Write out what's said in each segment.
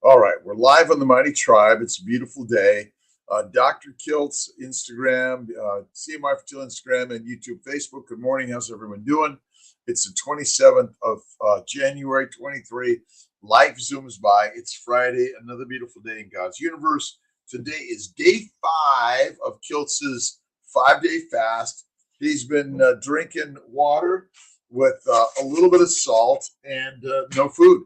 All right, we're live on the Mighty Tribe. It's a beautiful day. Dr.Kiltz, Instagram, CMI Fertility Instagram, and YouTube, Facebook. Good morning. How's everyone doing? It's the 27th of January 23. Life zooms by. It's Friday, another beautiful day in God's universe. Today is day 5 of Kiltz's 5-day fast. He's been drinking water with a little bit of salt and no food.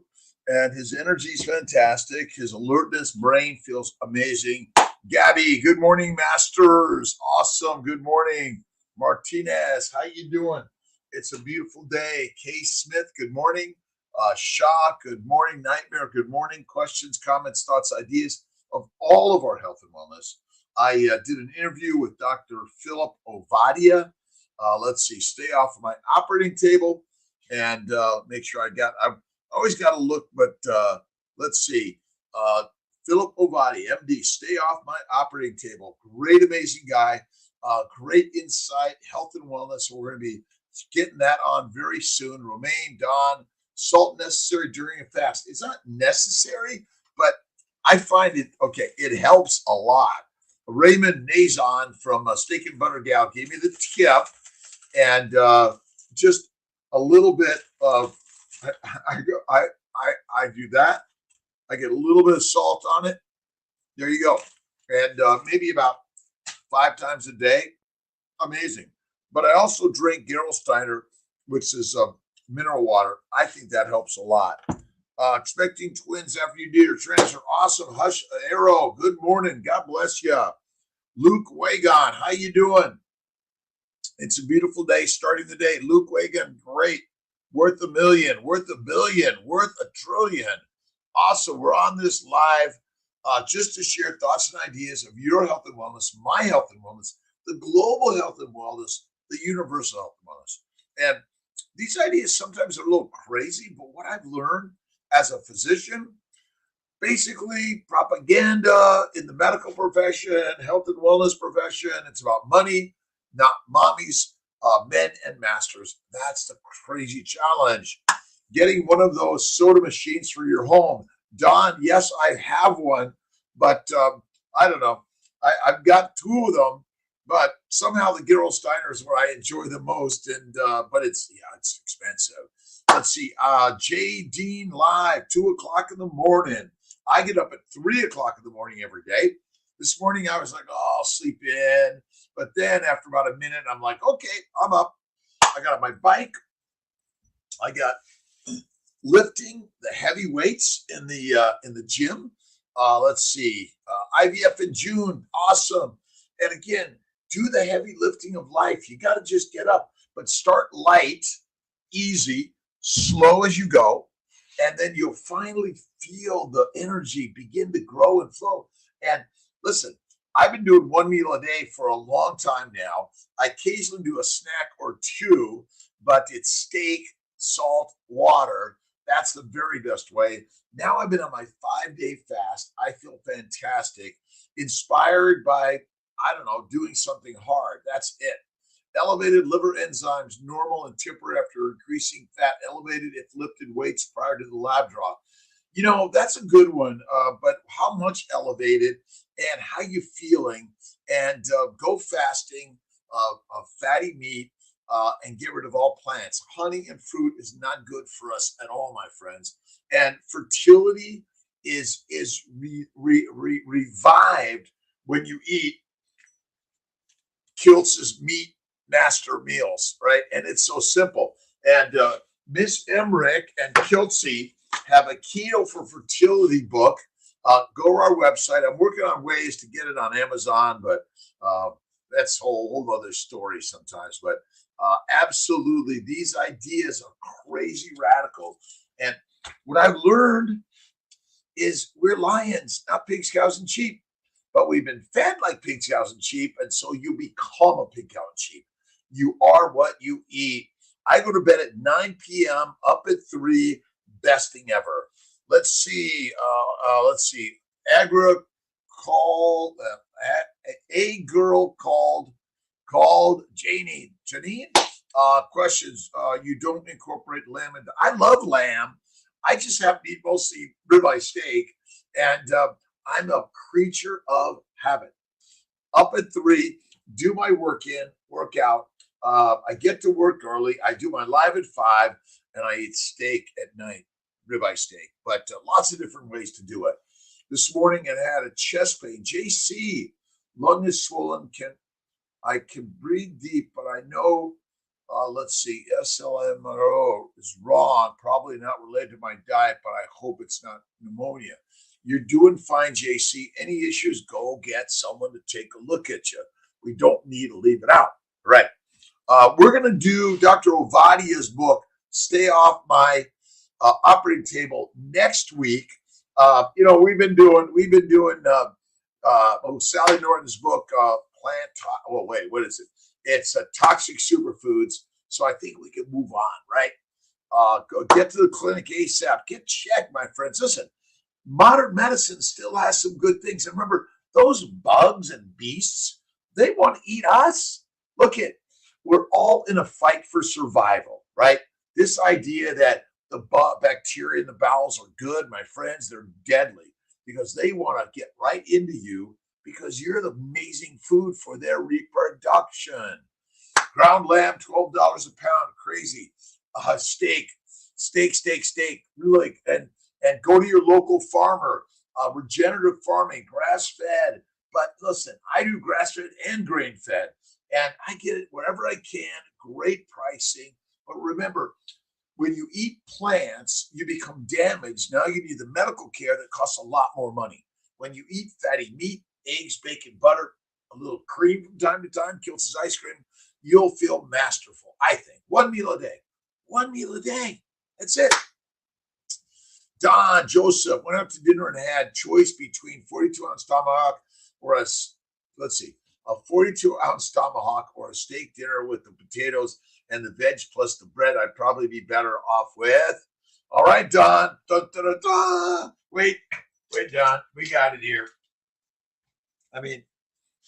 And his energy is fantastic. His alertness, brain feels amazing. Gabby, good morning, Masters. Awesome. Good morning. Martinez, how you doing? It's a beautiful day. Kay Smith, good morning. Shaw, good morning. Nightmare, good morning. Questions, comments, thoughts, ideas of all of our health and wellness. I did an interview with Dr. Philip Ovadia. Let's see, stay off of my operating table and make sure I always got to look, but let's see. Philip Ovadia, MD, stay off my operating table. Great, amazing guy. Great insight, health and wellness. We're going to be getting that on very soon. Romaine, Don, salt necessary during a fast. It's not necessary, but I find it, okay, it helps a lot. Raymond Nazon from Steak and Butter Gal gave me the tip, and just a little bit of, I do that. I get a little bit of salt on it. There you go. And maybe about 5 times a day. Amazing. But I also drink Gerolsteiner, which is mineral water. I think that helps a lot. Expecting twins after you do your transfer. Awesome. Hush Arrow. Good morning. God bless you. Luke Wagon. How you doing? It's a beautiful day starting the day. Luke Wagon. Great. Worth $1 million, worth $1 billion, worth $1 trillion. Awesome. We're on this live just to share thoughts and ideas of your health and wellness, my health and wellness, the global health and wellness, the universal health and wellness. And these ideas sometimes are a little crazy, but what I've learned as a physician, basically propaganda in the medical profession, health and wellness profession, it's about money, not mommies. Men and masters, that's the crazy challenge. Getting one of those soda machines for your home. Don, yes, I have one, but I don't know. I've got 2 of them, but somehow the Gerolsteiner is where I enjoy the most. And but it's expensive. Let's see. J. Dean Live, 2 o'clock in the morning. I get up at 3 o'clock in the morning every day. This morning I was like, oh, I'll sleep in. But then after about a minute, I'm like, okay, I'm up. I got my bike. I got lifting the heavy weights in the gym. Let's see, IVF in June, awesome. And again, do the heavy lifting of life. You got to just get up, but start light, easy, slow as you go, and then you'll finally feel the energy begin to grow and flow. And listen, I've been doing 1 meal a day for a long time now. I occasionally do a snack or 2, but it's steak, salt, water. That's the very best way. Now I've been on my 5-day fast. I feel fantastic, inspired by, I don't know, doing something hard. That's it. Elevated liver enzymes, normal and temporary after increasing fat, elevated if lifted weights prior to the lab draw. You know, that's a good one, but how much elevated and how you feeling, and go fasting of fatty meat and get rid of all plants. Honey and fruit is not good for us at all, my friends. And fertility is revived when you eat Kiltz's meat master meals, right? And it's so simple. And Miss Emmerich and Kiltzy have a Keto for Fertility book. Go to our website. I'm working on ways to get it on Amazon, but that's a whole other story sometimes. But absolutely, these ideas are crazy radical. And what I've learned is we're lions, not pigs, cows, and sheep. But we've been fed like pigs, cows, and sheep, and so you become a pig, cow, and sheep. You are what you eat. I go to bed at 9 p.m., up at 3, best thing ever. Let's see. Agra called a girl called Janine. Questions. You don't incorporate lamb into. I love lamb. I just happen to eat mostly ribeye steak, and I'm a creature of habit. Up at 3, do my workout. I get to work early. I do my live at 5, and I eat steak at night, ribeye steak. But lots of different ways to do it. This morning, I had a chest pain. JC, lung is swollen. I can breathe deep, but I know. Let's see, SLMRO is wrong. Probably not related to my diet, but I hope it's not pneumonia. You're doing fine, JC. Any issues, go get someone to take a look at you. We don't need to leave it out. Right. We're going to do Dr. Ovadia's book, Stay Off My Operating Table, next week. We've been doing Sally Norton's book, what is it? It's Toxic Superfoods. So I think we can move on, right? Go get to the clinic ASAP. Get checked, my friends. Listen, modern medicine still has some good things. And remember, those bugs and beasts, they want to eat us. Look at, we're all in a fight for survival, right? This idea that the bacteria in the bowels are good, my friends, they're deadly because they want to get right into you because you're the amazing food for their reproduction. Ground lamb, $12 a pound, crazy. Steak. Really, and go to your local farmer. Regenerative farming, grass fed. But listen, I do grass fed and grain fed, and I get it wherever I can. Great pricing, but remember, when you eat plants, you become damaged. Now you need the medical care that costs a lot more money. When you eat fatty meat, eggs, bacon, butter, a little cream from time to time, Kiltz's ice cream, you'll feel masterful, I think. One meal a day. One meal a day. That's it. Don Joseph went out to dinner and had choice between 42-ounce tomahawk or a 42-ounce tomahawk or a steak dinner with the potatoes and the veg plus the bread. I'd probably be better off with. All right, Don. Dun, dun, dun, dun. Wait, Don. We got it here. I mean,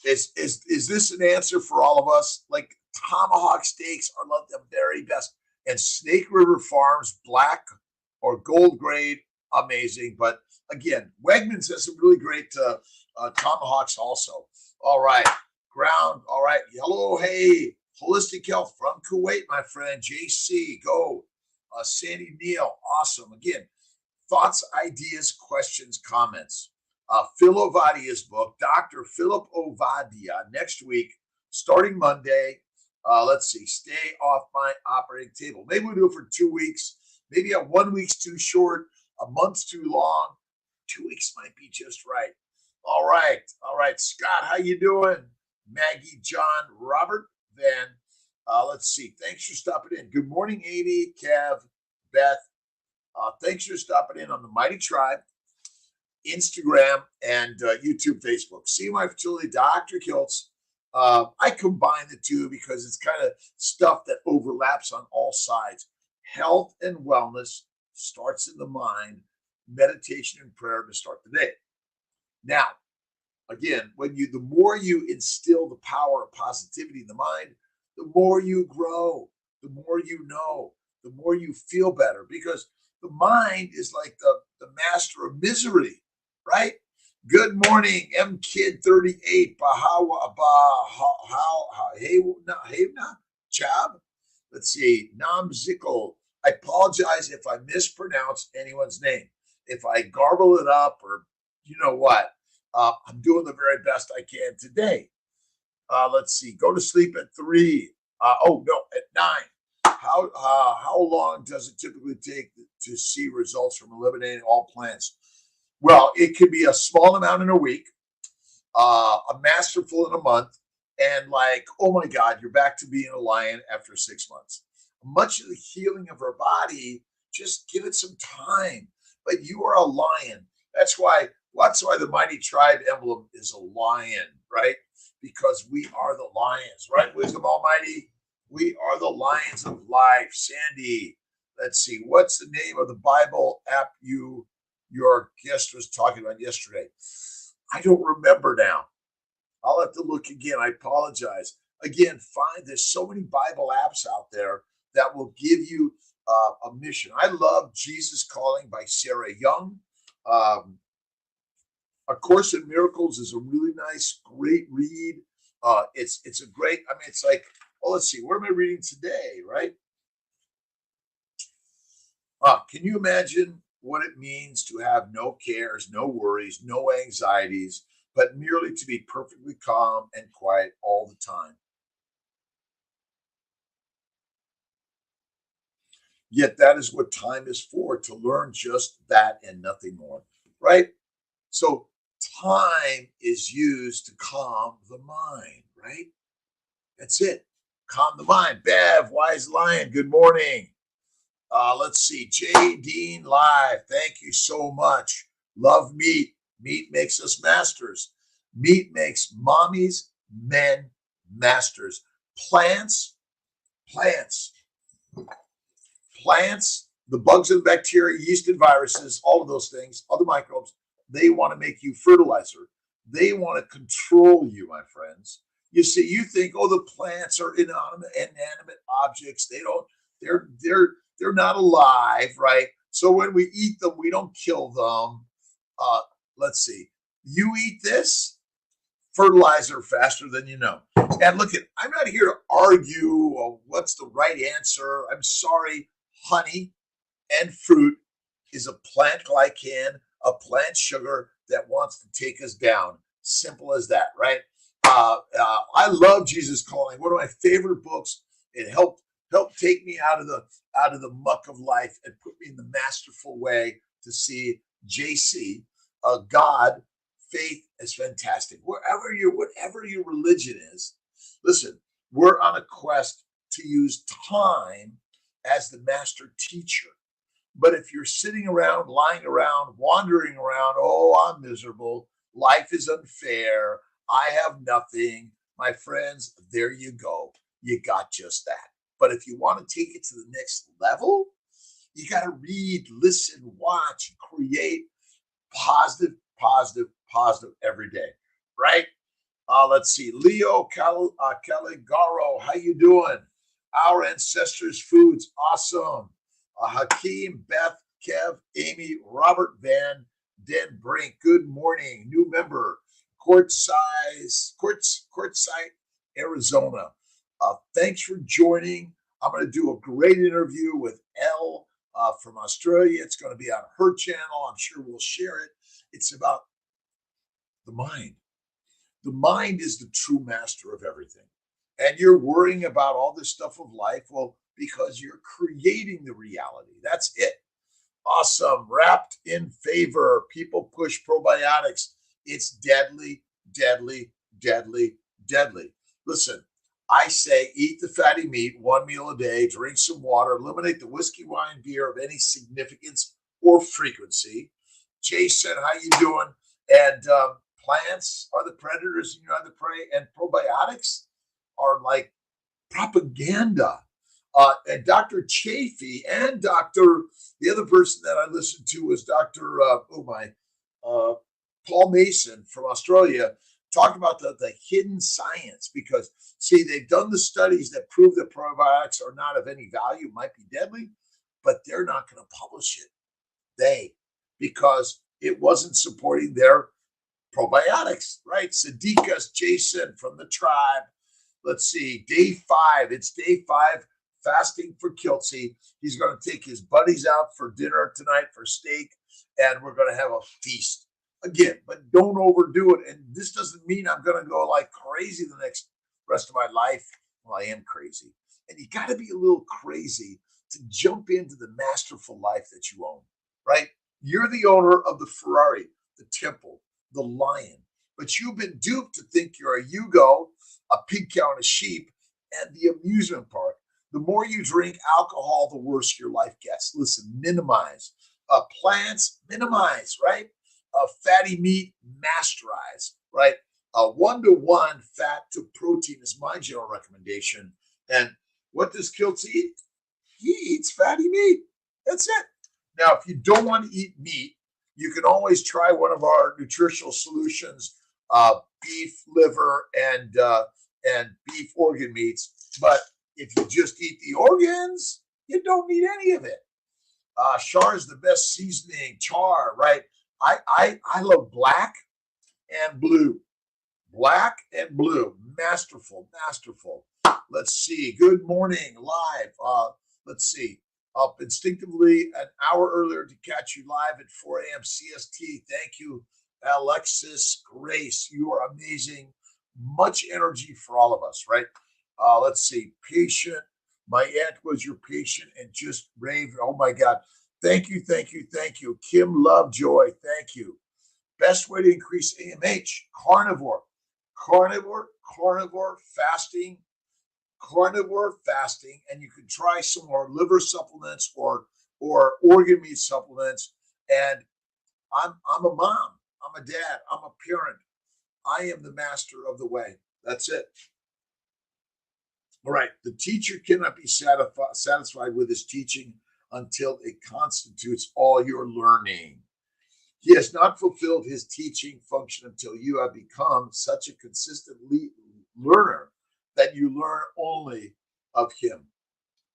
is this an answer for all of us? Like tomahawk steaks are like the very best. And Snake River Farms, black or gold grade, amazing. But again, Wegmans has some really great tomahawks also. All right, ground. All right, yellow hay, holistic health from Kuwait, my friend. JC, go. Sandy Neal, awesome. Again, thoughts, ideas, questions, comments. Phil Ovadia's book, Dr. Philip Ovadia, next week, starting Monday. Let's see, stay off my operating table. Maybe we'll do it for 2 weeks. Maybe 1 week's too short, a month's too long. 2 weeks might be just right. All right. Scott, how you doing? Maggie, John, Robert, Van. Let's see. Thanks for stopping in. Good morning, Amy, Kev, Beth. Thanks for stopping in on the Mighty Tribe, Instagram, and YouTube, Facebook. See my fertility, Dr. Kiltz. I combine the two because it's kind of stuff that overlaps on all sides. Health and wellness starts in the mind, meditation and prayer to start the day. Now, again, the more you instill the power of positivity in the mind, the more you grow, the more you know, the more you feel better, because the mind is like the master of misery, right? Good morning, M Kid 38. Chab. Let's see, Nam Zikkel. I apologize if I mispronounce anyone's name. If I garble it up, or you know what, I'm doing the very best I can today. Let's see, go to sleep at 3. At 9. How long does it typically take to see results from eliminating all plants? Well, it could be a small amount in a week, a masterful in a month, and like, oh my God, you're back to being a lion after 6 months. Much of the healing of our body, just give it some time. But you are a lion. That's why the Mighty Tribe emblem is a lion, right? Because we are the lions, right? Wisdom Almighty, we are the lions of life. Sandy, let's see, what's the name of the Bible app your guest was talking about yesterday? I don't remember now. I'll have to look again. I apologize. Again, there's so many Bible apps out there that will give you a mission. I love Jesus Calling by Sarah Young. A Course in Miracles is a really nice, great read. It's a great, I mean, it's like, oh, let's see, what am I reading today, right? Can you imagine what it means to have no cares, no worries, no anxieties, but merely to be perfectly calm and quiet all the time? Yet that is what time is for, to learn just that and nothing more, right? So time is used to calm the mind, right? That's it. Calm the mind. Bev, Wise Lion, good morning. Let's see. J. Dean Live, thank you so much. Love meat. Meat makes us masters. Meat makes mommies, men, masters. Plants, plants, plants, the bugs and bacteria, yeast and viruses, all of those things, other microbes, they want to make you fertilizer. They want to control you, my friends. You see, you think, oh, the plants are inanimate objects. They don't, they're not alive, right? So when we eat them, we don't kill them. Uh, let's see. You eat this fertilizer faster than you know. And look, I'm not here to argue what's the right answer. I'm sorry. Honey and fruit is a plant glycan, a plant sugar that wants to take us down. Simple as that, right? I love Jesus Calling. One of my favorite books. It helped take me out of the muck of life and put me in the masterful way to see JC, God. Faith is fantastic. Whatever your religion is, listen, we're on a quest to use time as the master teacher. But if you're sitting around, lying around, wandering around, oh, I'm miserable, life is unfair, I have nothing, my friends, there you go. You got just that. But if you want to take it to the next level, you got to read, listen, watch, create positive, positive, positive every day, right? Let's see. Leo Caligaro, how you doing? Our ancestors' foods, awesome. Hakeem, Beth, Kev, Amy, Robert Van Den Brink, good morning. New member, Quartzsite, Arizona. Thanks for joining. I'm going to do a great interview with Elle from Australia. It's going to be on her channel. I'm sure we'll share it. It's about the mind. The mind is the true master of everything. And you're worrying about all this stuff of life, well, because you're creating the reality. That's it. Awesome. Wrapped in favor. People push probiotics. It's deadly, deadly, deadly, deadly. Listen, I say eat the fatty meat, one meal a day, drink some water, eliminate the whiskey, wine, beer of any significance or frequency. Jason, how you doing? And plants are the predators and you are the prey, and probiotics are like propaganda. And Dr. Chafee and the other person that I listened to was Dr. Paul Mason from Australia, talked about the hidden science, because see, they've done the studies that prove that probiotics are not of any value, might be deadly, but they're not going to publish it. Because it wasn't supporting their probiotics, right? Sadiqas, Jason from the tribe. Let's see, day 5. It's day 5, fasting for Kiltzy. He's going to take his buddies out for dinner tonight for steak, and we're going to have a feast again. But don't overdo it. And this doesn't mean I'm going to go like crazy the next rest of my life. Well, I am crazy, and you got to be a little crazy to jump into the masterful life that you own, right? You're the owner of the Ferrari, the temple, the lion, but you've been duped to think you're a Yugo, a pig cow, and a sheep, and the amusement park. The more you drink alcohol, the worse your life gets. Listen, minimize. Plants, minimize, right? Fatty meat, masterize, right? 1-to-1 fat to protein is my general recommendation. And what does Kiltz eat? He eats fatty meat. That's it. Now, if you don't want to eat meat, you can always try one of our nutritional solutions, beef liver and beef organ meats. But if you just eat the organs, you don't need any of it. Char is the best seasoning. Char, right? I love black and blue. Black and blue. Masterful, masterful. Let's see. Good morning, live. Let's see. Up instinctively an hour earlier to catch you live at 4 a.m. CST. Thank you, Alexis Grace. You are amazing. Much energy for all of us, right? Let's see. Patient. My aunt was your patient and just raved. Oh my God. Thank you, thank you, thank you. Kim Lovejoy, thank you. Best way to increase AMH, carnivore. Carnivore fasting, and you can try some more liver supplements or organ meat supplements. And I'm a mom, I'm a dad, I'm a parent. I am the master of the way. That's it. All right. The teacher cannot be satisfied with his teaching until it constitutes all your learning. He has not fulfilled his teaching function until you have become such a consistent learner that you learn only of him.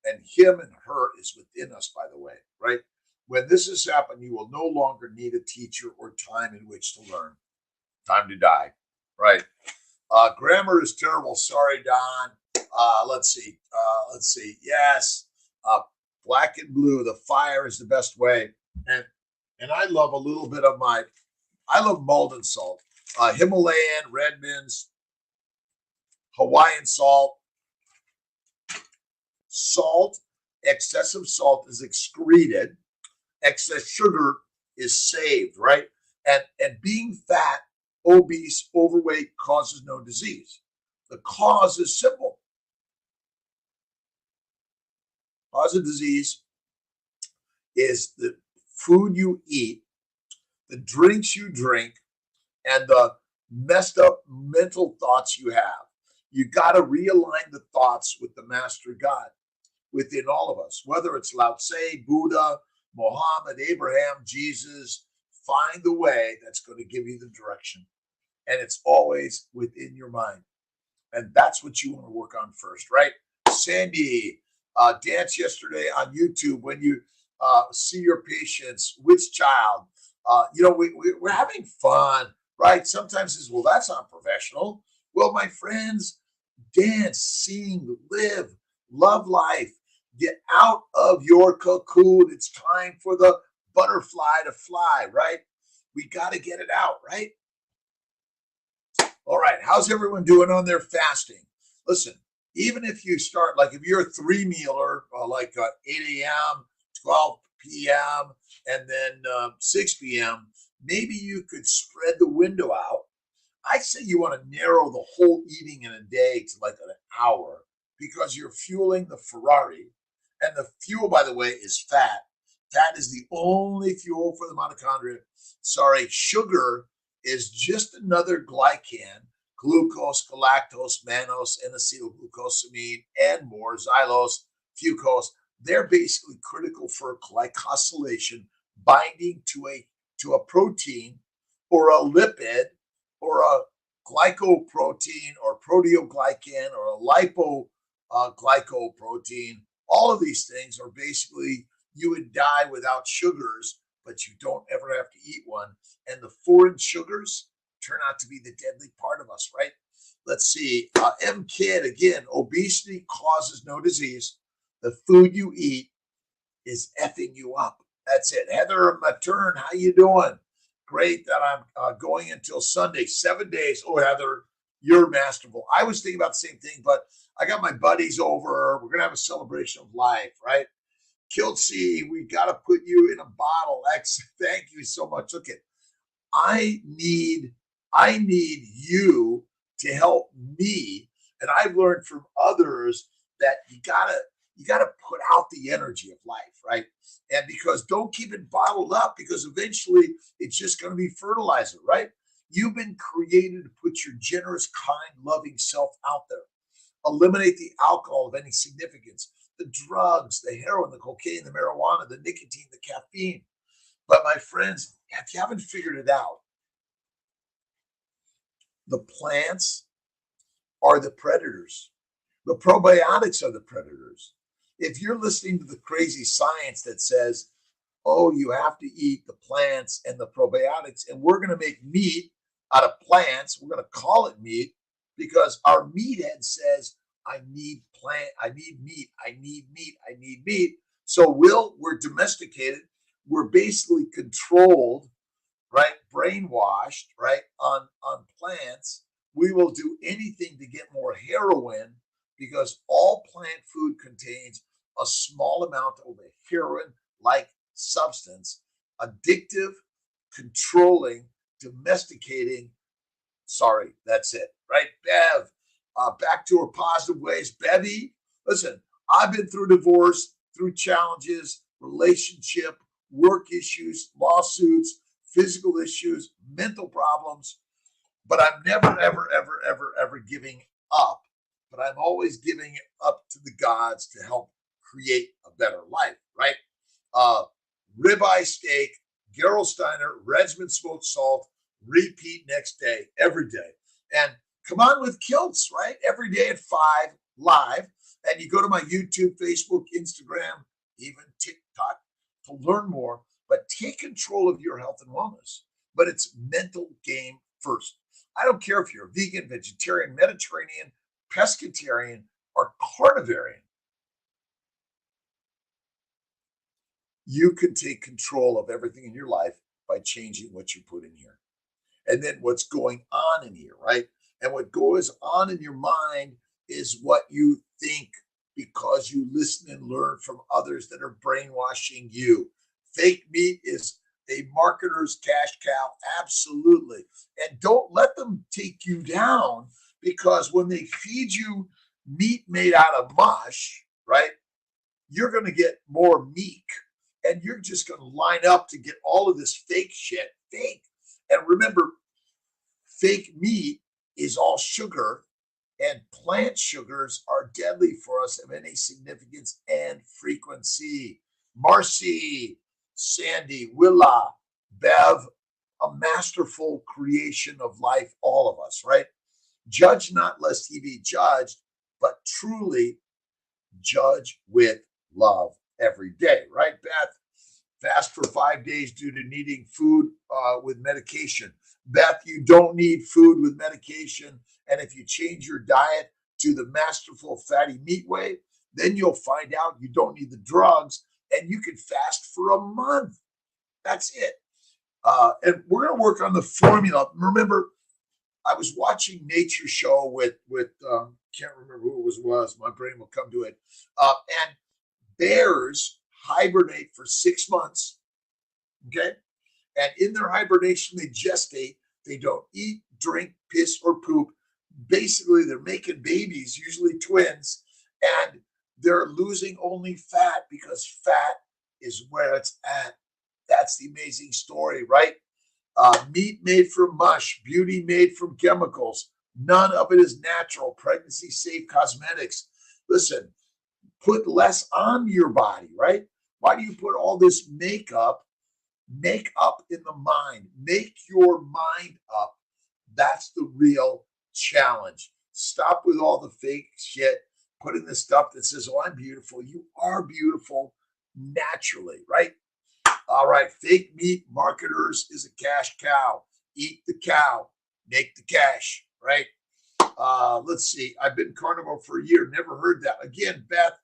And him and her is within us, by the way, right? When this has happened, you will no longer need a teacher or time in which to learn. Time to die, right? Grammar is terrible. Sorry, Don. Let's see. Yes. Black and blue. The fire is the best way. And I love a little bit of I love Malden salt, Himalayan, Redmond's, Hawaiian salt. Salt, excessive salt is excreted. Excess sugar is saved, right? And being fat, obese, overweight causes no disease. The cause is simple. Cause of disease is the food you eat, the drinks you drink, and the messed up mental thoughts you have. You got to realign the thoughts with the master God within all of us, whether it's Lao Tse, Buddha, Mohammed, Abraham, Jesus. Find the way that's going to give you the direction. And it's always within your mind. And that's what you want to work on first, right? Sandy, dance yesterday on YouTube when you see your patients, which child. We're having fun, right? Sometimes it's, well, that's not professional. Well, my friends, dance, sing, live, love life. Get out of your cocoon. It's time for the butterfly to fly, right? We got to get it out, right? All right. How's everyone doing on their fasting? Listen, even if you start, like if you're a 3-mealer, like 8 a.m., 12 p.m., and then 6 p.m., maybe you could spread the window out. I say you want to narrow the whole eating in a day to like an hour because you're fueling the Ferrari. And the fuel, by the way, is fat. Fat is the only fuel for the mitochondria. Sorry, sugar is just another glycan, glucose, galactose, mannose, N-acetylglucosamine, and more, xylose, fucose. They're basically critical for glycosylation, binding to a protein or a lipid or a glycoprotein or proteoglycan or a glycoprotein. All of these things are basically, you would die without sugars, but you don't ever have to eat one. And the foreign sugars turn out to be the deadly part of us, right? Let's see. M. Kid, again, obesity causes no disease. The food you eat is effing you up. That's it. Heather Matern, how you doing? Great that I'm going until Sunday, 7 days. Oh, Heather, you're masterful. I was thinking about the same thing, but I got my buddies over. We're going to have a celebration of life, right? Kiltzy, we got to put you in a bottle. Thank you so much. Look at, I need you to help me. And I've learned from others that you gotta put out the energy of life, right? And because don't keep it bottled up, because eventually it's just going to be fertilizer, right? You've been created to put your generous, kind, loving self out there. Eliminate the alcohol of any significance, the drugs, the heroin, the cocaine, the marijuana, the nicotine, the caffeine. But my friends, if you haven't figured it out, the plants are the predators. The probiotics are the predators. If you're listening to the crazy science that says, oh, you have to eat the plants and the probiotics, and we're going to make meat out of plants, we're going to call it meat because our meat head says, I need meat, I need meat, I need meat. So we're domesticated. We're basically controlled, right? Brainwashed, right? On plants. We will do anything to get more heroin because all plant food contains a small amount of a heroin-like substance, addictive, controlling, domesticating. Sorry, that's it, right? Bev, back to her positive ways. Bevy, listen, I've been through divorce, through challenges, relationship, work issues, lawsuits, physical issues, mental problems, but I'm never, ever, ever, ever, ever giving up. But I'm always giving it up to the gods to help create a better life, right? Ribeye steak, Gerolsteiner, Regimen smoked salt, repeat next day, every day. And come on with Kiltz, right? Every day at 5 live. And you go to my YouTube, Facebook, Instagram, even TikTok to learn more. But take control of your health and wellness. But it's mental game first. I don't care if you're a vegan, vegetarian, Mediterranean, pescatarian, or carnivorian. You can take control of everything in your life by changing what you put in here. And then what's going on in here, right? And what goes on in your mind is what you think because you listen and learn from others that are brainwashing you. Fake meat is a marketer's cash cow, absolutely. And don't let them take you down because when they feed you meat made out of mush, right, you're going to get more meek and you're just going to line up to get all of this fake shit, fake. And remember, fake meat is all sugar, and plant sugars are deadly for us of any significance and frequency. Marcy, Sandy, Willa, Bev, a masterful creation of life, all of us, right? Judge not lest he be judged, but truly judge with love every day, right, Beth? Fast for 5 days due to needing food with medication. Beth, you don't need food with medication. And if you change your diet to the masterful fatty meat way, then you'll find out you don't need the drugs and you can fast for a month. That's it. And we're going to work on the formula. Remember, I was watching Nature Show with can't remember who it was. My brain will come to it. And bears hibernate for 6 months. Okay. And in their hibernation, they gestate. They don't eat, drink, piss, or poop. Basically, they're making babies, usually twins, and they're losing only fat because fat is where it's at. That's the amazing story, right? Meat made from mush, beauty made from chemicals. None of it is natural. Pregnancy safe cosmetics. Listen, put less on your body, right? Why do you put all this makeup? Make up in the mind. Make your mind up. That's the real challenge. Stop with all the fake shit. Put in the stuff that says, oh, I'm beautiful. You are beautiful naturally, right? All right. Fake meat marketers is a cash cow. Eat the cow. Make the cash, right? Let's see. I've been carnivore for a year. Never heard that. Again, Beth,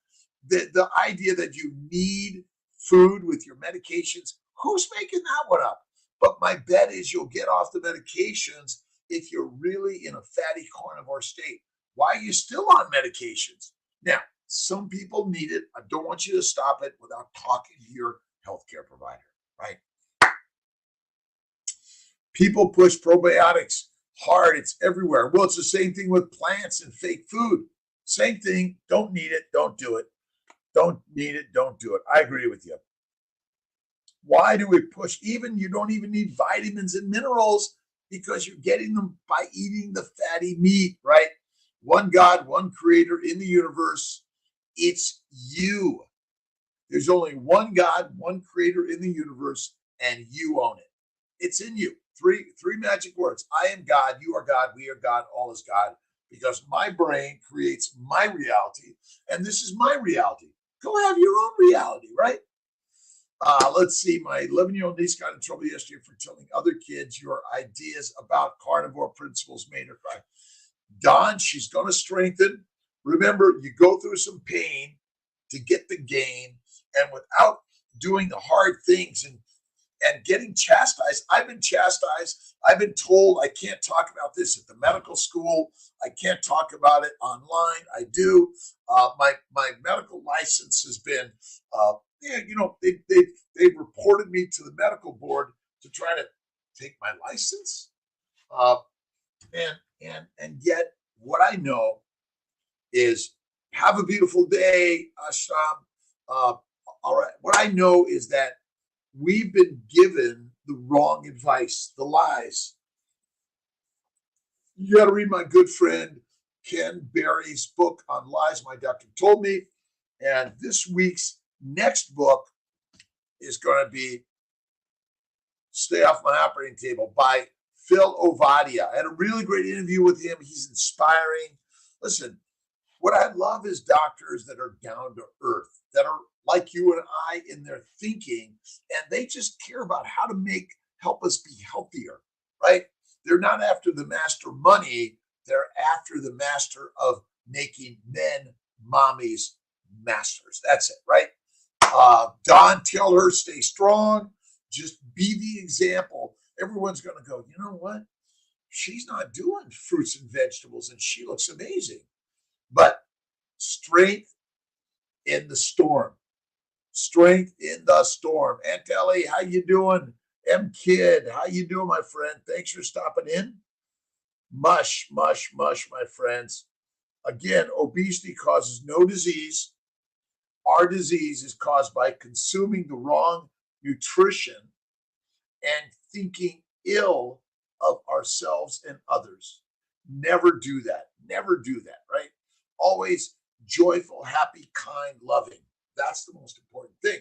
the idea that you need food with your medications, who's making that one up? But my bet is you'll get off the medications if you're really in a fatty carnivore state. Why are you still on medications? Now, some people need it. I don't want you to stop it without talking to your healthcare provider, right? People push probiotics hard. It's everywhere. Well, it's the same thing with plants and fake food. Same thing. Don't need it. Don't do it. Don't need it. Don't do it. I agree with you. Why do we push? You don't even need vitamins and minerals because you're getting them by eating the fatty meat, right? One God, one creator in the universe. It's you. There's only one God, one creator in the universe, and you own it. It's in you. Three magic words. I am God, you are God, we are God, all is God. because my brain creates my reality, and this is my reality. Go have your own reality, right? Let's see. My 11-year-old niece got in trouble yesterday for telling other kids your ideas about carnivore principles made her cry. Don, she's going to strengthen. Remember, you go through some pain to get the gain, and without doing the hard things and getting chastised. I've been chastised. I've been told I can't talk about this at the medical school. I can't talk about it online. I do. My medical license has been, they reported me to the medical board to try to take my license. And yet, what I know is have a beautiful day, Ashram. All right. What I know is that we've been given the wrong advice, the lies. You got to read my good friend Ken Berry's book on lies my doctor told me. And this week's next book is going to be Stay Off My Operating Table by Phil Ovadia. I had a really great interview with him. He's inspiring. Listen, what I love is doctors that are down to earth, that are like you and I in their thinking, and they just care about how to help us be healthier, right? They're not after the master money. They're after the master of making men, mommies, masters. That's it, right? Don, tell her, stay strong. Just be the example. Everyone's going to go, you know what? She's not doing fruits and vegetables, and she looks amazing. But strength in the storm. Strength in the storm. Aunt Ellie, how you doing? M Kid, how you doing, my friend? Thanks for stopping in. Mush, mush, mush, my friends. Again, obesity causes no disease. Our disease is caused by consuming the wrong nutrition and thinking ill of ourselves and others. Never do that. Never do that, right? Always joyful, happy, kind, loving. That's the most important thing.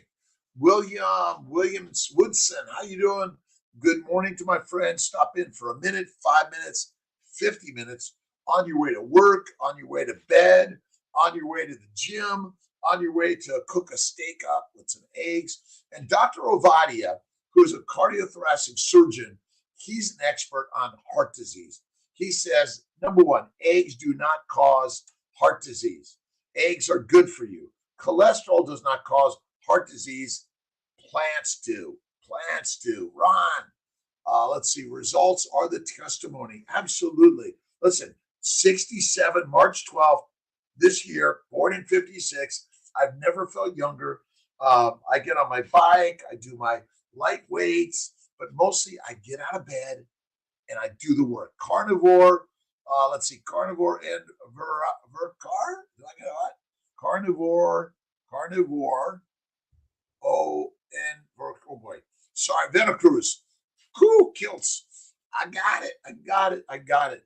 Williams Woodson, how you doing? Good morning to my friends. Stop in for a minute, 5 minutes, 50 minutes, on your way to work, on your way to bed, on your way to the gym, on your way to cook a steak up with some eggs. And Dr. Ovadia, who is a cardiothoracic surgeon, he's an expert on heart disease. He says, number one, eggs do not cause heart disease. Eggs are good for you. Cholesterol does not cause heart disease. Plants do. Plants do. Ron, let's see. Results are the testimony. Absolutely. Listen, 67, March 12th, this year, born in 56. I've never felt younger. I get on my bike. I do my light weights, but mostly I get out of bed and I do the work. Carnivore. Let's see. Carnivore and Vercar. Did I get that? Carnivore. Oh, and oh boy. Sorry, Veracruz. Cool, Kiltz. I got it.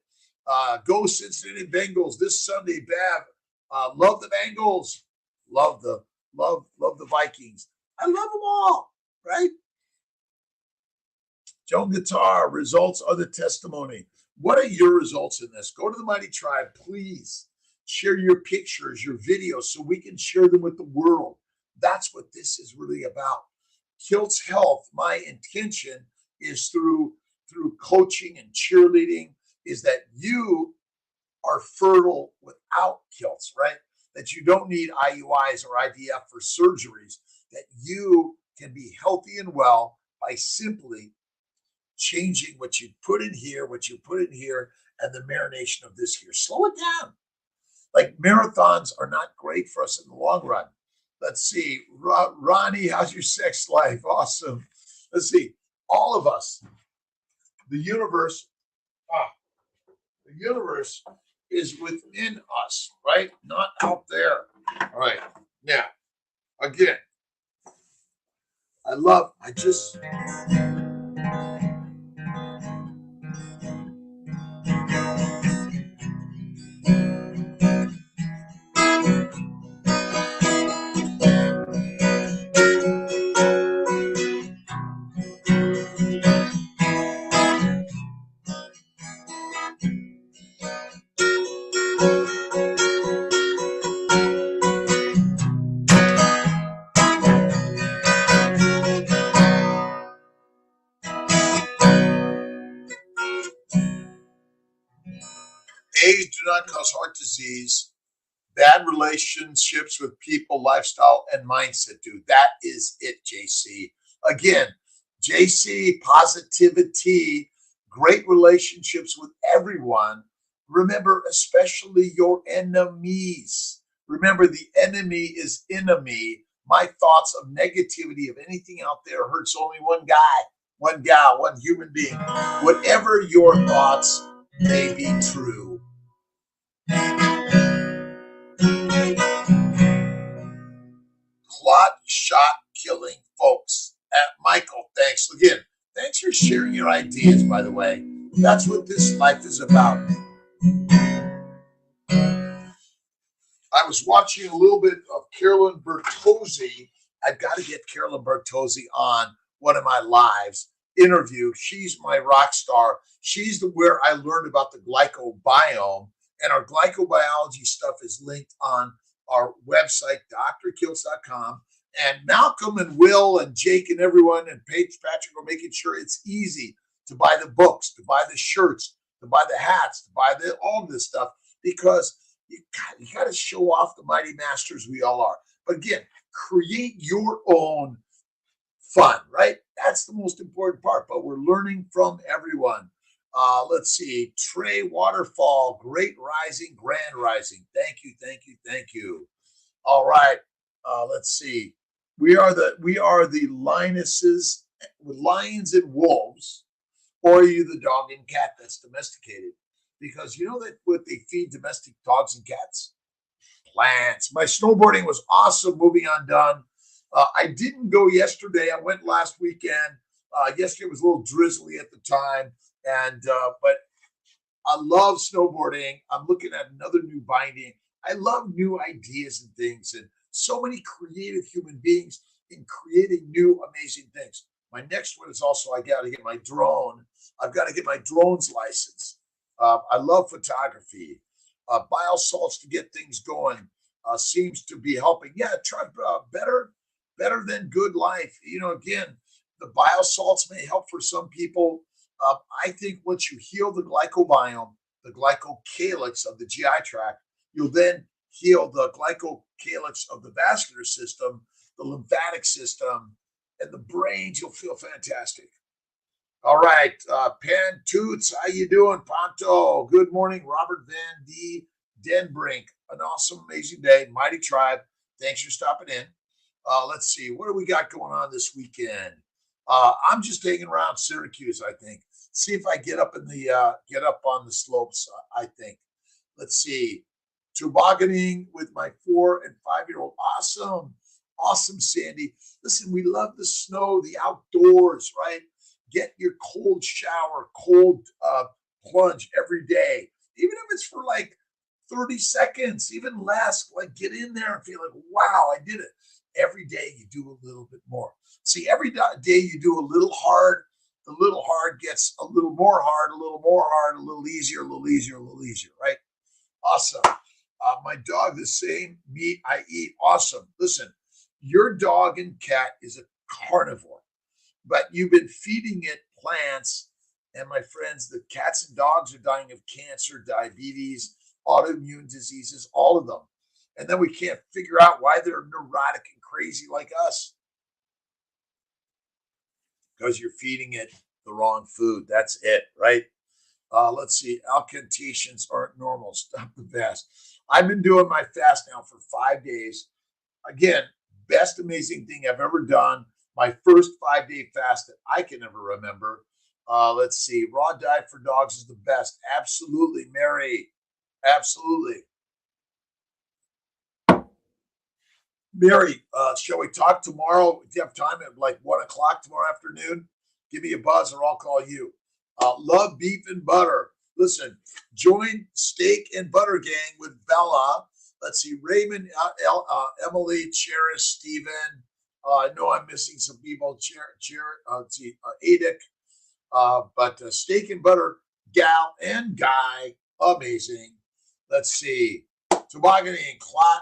Go Cincinnati Bengals this Sunday, Bev. Love the Bengals. Love the Vikings. I love them all, right? Joan Guitar, results are the testimony. What are your results in this? Go to the Mighty Tribe, please. Share your pictures, your videos, so we can share them with the world. That's what this is really about. Kiltz Health, my intention is through coaching and cheerleading, is that you are fertile without Kiltz, right? That you don't need IUIs or IVF for surgeries, that you can be healthy and well by simply changing what you put in here, and the marination of this here. Slow it down. Like marathons are not great for us in the long run. Let's see. Ronnie, how's your sex life? Awesome. Let's see. All of us, the universe is within us, right? Not out there. All right. Now, again, I just... Days do not cause heart disease. Bad relationships with people, lifestyle, and mindset do. That is it, JC. Again, JC, positivity, great relationships with everyone. Remember, especially your enemies. Remember, the enemy is enemy. My thoughts of negativity of anything out there hurts only one guy, one gal, one human being. Whatever your thoughts may be true. Clot shot killing folks. Michael, thanks again. Thanks for sharing your ideas, by the way. That's what this life is about. I was watching a little bit of Carolyn Bertozzi. I've got to get Carolyn Bertozzi on one of my lives interview. She's my rock star. She's where I learned about the glycobiome, and our glycobiology stuff is linked on our website, drkiltz.com. And Malcolm and Will and Jake and everyone and Patrick are making sure it's easy to buy the books, to buy the shirts, to buy the hats, to buy all this stuff, because you got to show off the mighty masters we all are. But again, create your own fun, right? That's the most important part. But we're learning from everyone. Let's see. Trey Waterfall, great rising, grand rising. Thank you, thank you, thank you. All right. Let's see. We are the lionesses with lions and wolves, or are you the dog and cat that's domesticated? Because you know that what they feed domestic dogs and cats? Plants. My snowboarding was awesome. Moving on, done. I didn't go yesterday. I went last weekend. Yesterday was a little drizzly at the time, and but I love snowboarding. I'm looking at another new binding. I love new ideas and things, and so many creative human beings in creating new amazing things. My next one is also I got to get my drone. I've got to get my drone's license. I love photography. Bile salts to get things going seems to be helping. Yeah, try better than good life. You know, again, the bile salts may help for some people. I think once you heal the glycobiome, the glycocalyx of the GI tract, you'll then heal the glycocalyx of the vascular system, the lymphatic system, and the brains. You'll feel fantastic. All right, Pan Toots, how you doing, Ponto? Good morning, Robert Van D. Denbrink. An awesome, amazing day, mighty tribe. Thanks for stopping in. Let's see, what do we got going on this weekend? I'm just hanging around Syracuse, I think. See if I get up on the slopes. I think. Let's see, tobogganing with my 4 and 5-year-old. Awesome, Sandy. Listen, we love the snow, the outdoors, right? Get your cold shower, cold plunge every day, even if it's for like 30 seconds, even less. Like get in there and feel like, wow, I did it. Every day you do a little bit more. See, every day you do a little hard. The little hard gets a little more hard, a little more hard, a little easier, a little easier, a little easier, right? Awesome. My dog, the same meat I eat. Awesome. Listen, your dog and cat is a carnivore, but you've been feeding it plants. And my friends, the cats and dogs are dying of cancer, diabetes, autoimmune diseases, all of them. And then we can't figure out why they're neurotic and crazy like us. Because you're feeding it the wrong food. That's it, right? Let's see. Alcantations aren't normal. Stop the fast. I've been doing my fast now for 5 days. Again, best amazing thing I've ever done. My first 5-day fast that I can ever remember. Let's see. Raw diet for dogs is the best. Absolutely, Mary. Absolutely. Mary, shall we talk tomorrow? Do you have time at like 1 o'clock tomorrow afternoon? Give me a buzz or I'll call you. Love beef and butter. Listen, join Steak and Butter Gang with Bella. Let's see, Raymond, Emily, Cherish, Stephen. I know I'm missing some people. Adic. But Steak and Butter, Gal and Guy, amazing. Let's see, tobogganing, clot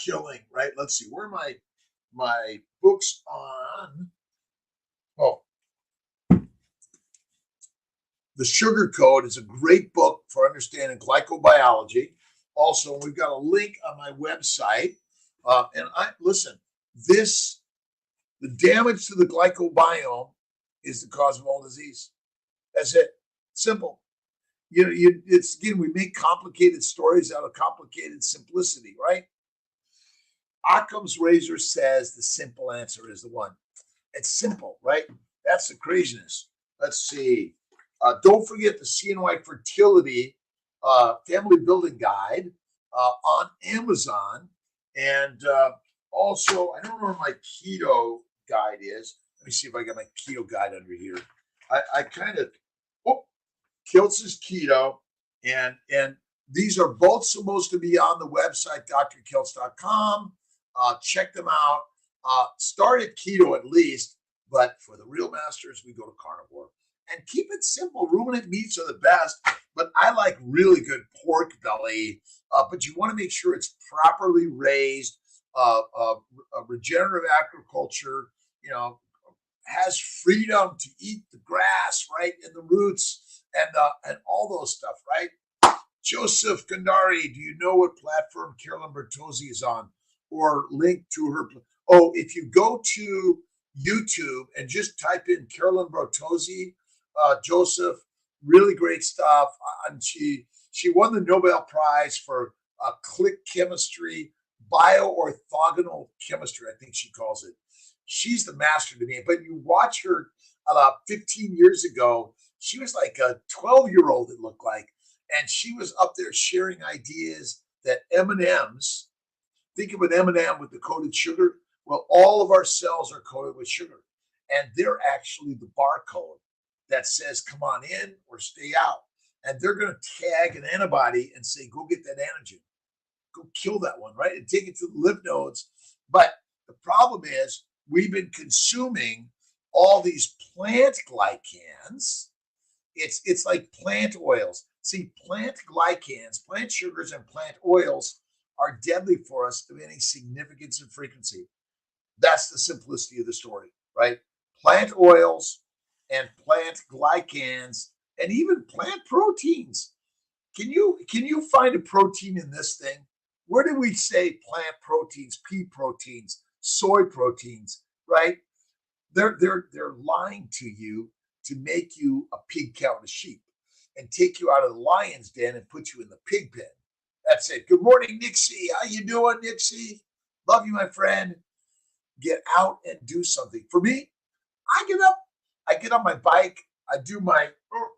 killing, right? Let's see, where are my books on? Oh, The Sugar Code is a great book for understanding glycobiology. Also, we've got a link on my website. And listen, the damage to the glycobiome is the cause of all disease. That's it. Simple. It's again, we make complicated stories out of complicated simplicity, right? Occam's razor says the simple answer is the one. It's simple, right? That's the craziness. Let's see. Don't forget the CNY Fertility Family Building Guide on Amazon. And also, I don't know where my keto guide is. Let me see if I got my keto guide under here. I kind of, Kiltz's Keto. And these are both supposed to be on the website, drkiltz.com. Check them out. Start at keto at least, but for the real masters, we go to carnivore. And keep it simple. Ruminant meats are the best, but I like really good pork belly. But you want to make sure it's properly raised, regenerative agriculture, has freedom to eat the grass, right, and the roots and all those stuff, right? Joseph Gandari, do you know what platform Carolyn Bertozzi is on? Or link to her? Oh, if you go to YouTube and just type in Carolyn Bertozzi, Joseph, really great stuff. And she won the Nobel Prize for click chemistry, bioorthogonal chemistry, I think she calls it. She's the master to me. But you watch her about 15 years ago, she was like a 12-year-old, it looked like. And she was up there sharing ideas that M&Ms, think of an M&M with the coated sugar. Well, all of our cells are coated with sugar. And they're actually the barcode that says, come on in or stay out. And they're going to tag an antibody and say, go get that antigen. Go kill that one, right? And take it to the lymph nodes. But the problem is we've been consuming all these plant glycans. It's like plant oils. See, plant glycans, plant sugars, and plant oils are deadly for us of any significance and frequency. That's the simplicity of the story, right? Plant oils and plant glycans and even plant proteins. Can you find a protein in this thing? Where do we say plant proteins, pea proteins, soy proteins, right? They're lying to you to make you a pig, cow, and a sheep and take you out of the lion's den and put you in the pig pen. That's it. Good morning, Nixie. How you doing, Nixie? Love you, my friend. Get out and do something. For me, I get on my bike. I do my,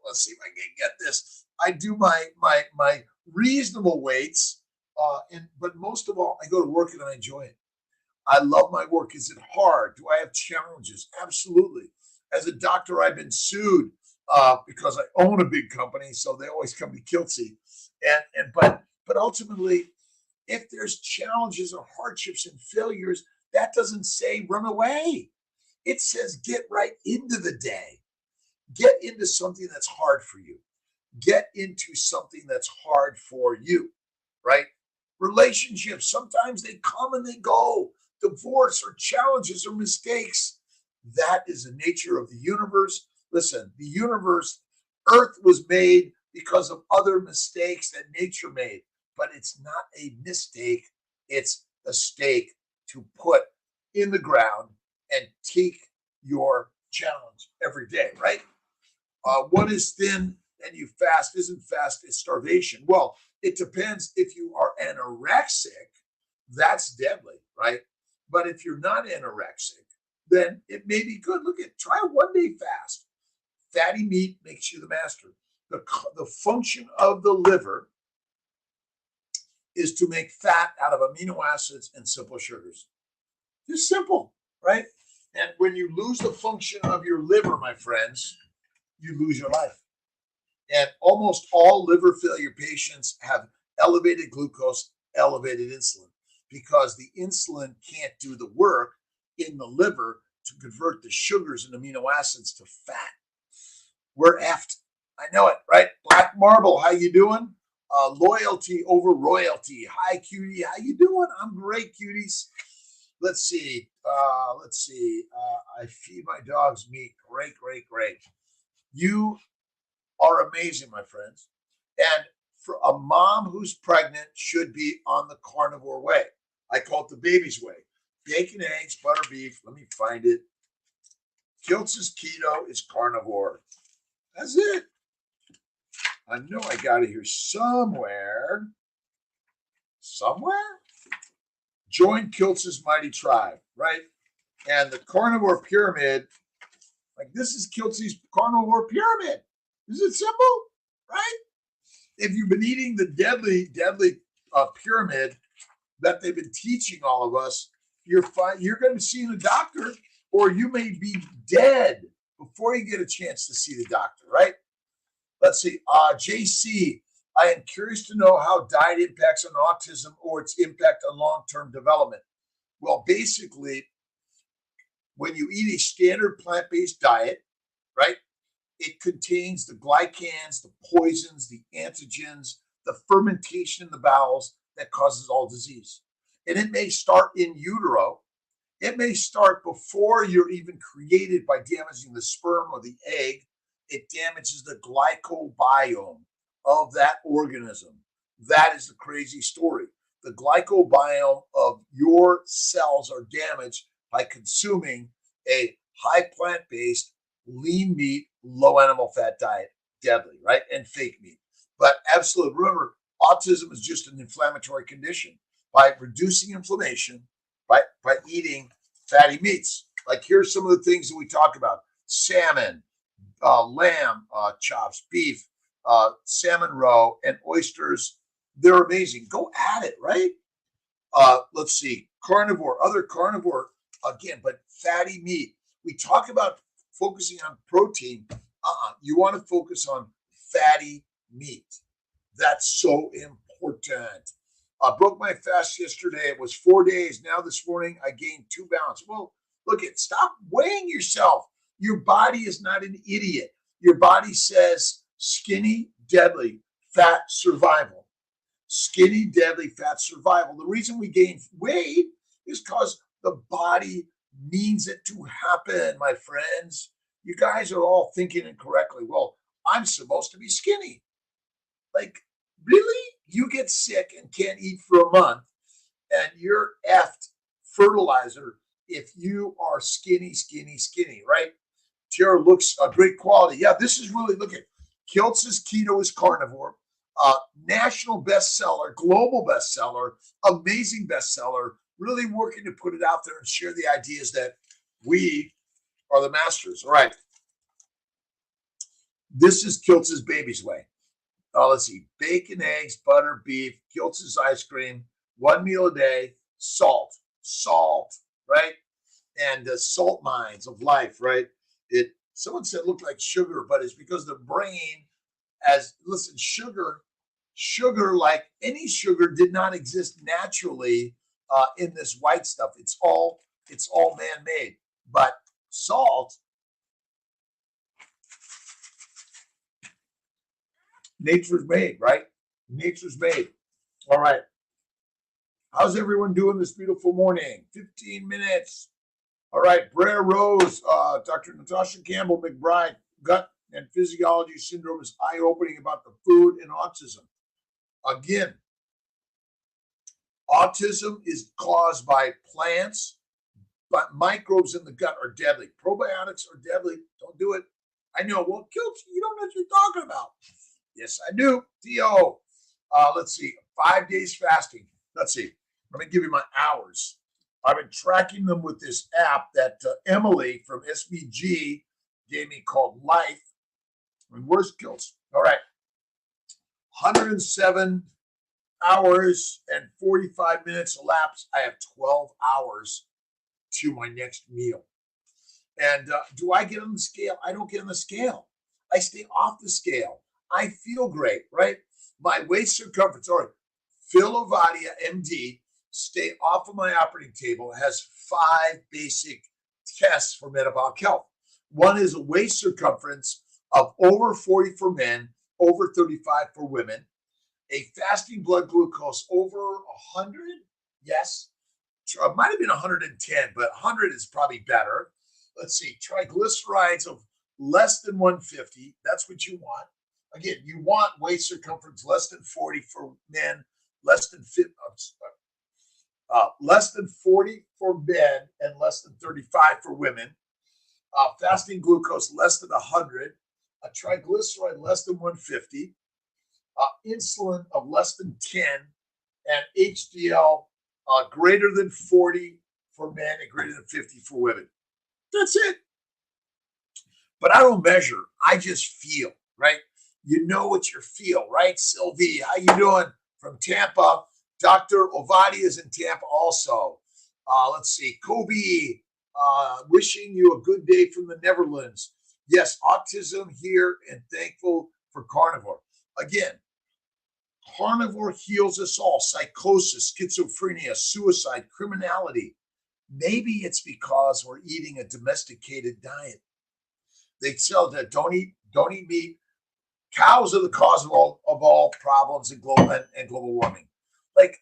let's see if I can get this. I do my reasonable weights. But most of all, I go to work and I enjoy it. I love my work. Is it hard? Do I have challenges? Absolutely. As a doctor, I've been sued because I own a big company, so they always come to Kiltzy. But ultimately, if there's challenges or hardships and failures, that doesn't say run away. It says get right into the day. Get into something that's hard for you. Get into something that's hard for you, right? Relationships, sometimes they come and they go. Divorce or challenges or mistakes. That is the nature of the universe. Listen, the universe, Earth was made because of other mistakes that nature made. But it's not a mistake. It's a stake to put in the ground and take your challenge every day, right? What is thin and you fast isn't fast, it's starvation. Well, it depends. If you are anorexic, that's deadly, right? But if you're not anorexic, then it may be good. Try a 1-day fast. Fatty meat makes you the master. The function of the liver is to make fat out of amino acids and simple sugars. Just simple, right? And when you lose the function of your liver, my friends, you lose your life. And almost all liver failure patients have elevated glucose, elevated insulin, because the insulin can't do the work in the liver to convert the sugars and amino acids to fat. We're effed. I know it, right? Black Marble, how you doing? Loyalty over royalty. Hi, cutie. How you doing? I'm great, cuties. Let's see. I feed my dogs meat. Great. You are amazing, my friends. And for a mom who's pregnant should be on the carnivore way. I call it the baby's way. Bacon, eggs, butter, beef. Let me find it. Kiltz's keto is carnivore. That's it. I know I got it here somewhere. Somewhere? Join Kiltz's mighty tribe, right? And the carnivore pyramid, like this is Kiltz's carnivore pyramid. Is it simple? Right? If you've been eating the deadly pyramid that they've been teaching all of us, you're fine. You're going to be seeing a doctor, or you may be dead before you get a chance to see the doctor, right? Let's see. JC, I am curious to know how diet impacts on autism or its impact on long-term development. Well, basically, when you eat a standard plant-based diet, right, it contains the glycans, the poisons, the antigens, the fermentation in the bowels that causes all disease. And it may start in utero. It may start before you're even created by damaging the sperm or the egg. It damages the glycobiome of that organism. That is the crazy story. The glycobiome of your cells are damaged by consuming a high plant-based, lean meat, low animal fat diet. Deadly, right? And fake meat. But absolutely, remember, autism is just an inflammatory condition. By reducing inflammation, by eating fatty meats. Like here's some of the things that we talk about. Salmon, lamb chops, beef, salmon roe, and oysters. They're amazing. Go at it, right? Let's see. Carnivore, other carnivore, again, but fatty meat. We talk about focusing on protein. You want to focus on fatty meat. That's so important. I broke my fast yesterday. It was 4 days. Now this morning I gained 2 pounds. Well, look at, stop weighing yourself. Your body is not an idiot. Your body says skinny, deadly, fat, survival. Skinny, deadly, fat, survival. The reason we gain weight is because the body means it to happen, my friends. You guys are all thinking incorrectly. Well, I'm supposed to be skinny. Like, really? You get sick and can't eat for a month, and you're effed fertilizer if you are skinny, skinny, skinny, right? Tara looks a great quality. Yeah, this is really, look at Kiltz's Keto is Carnivore, national bestseller, global bestseller, amazing bestseller, really working to put it out there and share the ideas that we are the masters. All right. This is Kiltz's baby's way. Let's see, bacon, eggs, butter, beef, Kiltz's ice cream, 1 meal a day, salt, right? And salt mines of life, right? Someone said it looked like sugar, but it's because the brain, listen, sugar, like any sugar, did not exist naturally in this white stuff. It's all man-made. But salt, nature's made, right? Nature's made. All right. How's everyone doing this beautiful morning? 15 minutes. All right. Brer Rose, Dr. Natasha Campbell McBride, gut and physiology syndrome is eye-opening about the food and autism. Again, autism is caused by plants, but microbes in the gut are deadly. Probiotics are deadly. Don't do it. I know. Well, Kiltz, you don't know what you're talking about. Yes, I do. T.O. Let's see. 5 days fasting. Let's see. Let me give you my hours. I've been tracking them with this app that Emily from SBG gave me called Life. I mean, where's Kiltz? All right. 107 hours and 45 minutes elapsed. I have 12 hours to my next meal. And do I get on the scale? I don't get on the scale. I stay off the scale. I feel great, right? My waist circumference, all right. Phil Ovadia, MD, stay off of my operating table, has 5 basic tests for metabolic health. One is a waist circumference of over 40 for men, over 35 for women, a fasting blood glucose over 100. Yes, it might have been 110, but 100 is probably better. Let's see, triglycerides of less than 150. That's what you want. Again, you want waist circumference less than 40 for men, less than 50, less than 40 for men, and less than 35 for women. Fasting glucose less than 100, a triglyceride less than 150, insulin of less than 10, and HDL greater than 40 for men and greater than 50 for women. That's it. But I don't measure. I just feel, right? You know what you feel, right? Sylvie, how you doing? From Tampa. Dr. Ovadia is in Tampa also. Let's see. Kobe, wishing you a good day from the Netherlands. Yes, autism here and thankful for Carnivore. Again, Carnivore heals us all. Psychosis, schizophrenia, suicide, criminality. Maybe it's because we're eating a domesticated diet. They tell that don't eat meat. Cows are the cause of all problems in global warming. Like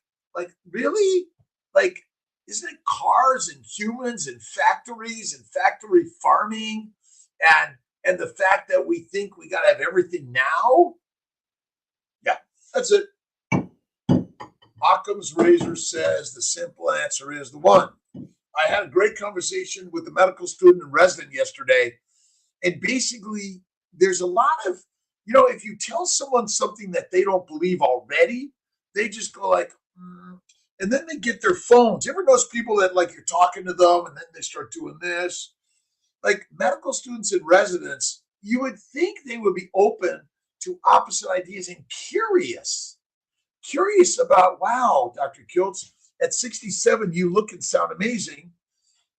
really? Like, isn't it cars and humans and factories and factory farming and the fact that we think we got to have everything now? Yeah, that's it. Occam's razor says the simple answer is the one. I had a great conversation with a medical student and resident yesterday. And basically, there's a lot of, if you tell someone something that they don't believe already, they just go like, and then they get their phones. You ever notice people that like you're talking to them and then they start doing this? Like medical students and residents, you would think they would be open to opposite ideas and curious about, wow, Dr. Kiltz, at 67, you look and sound amazing,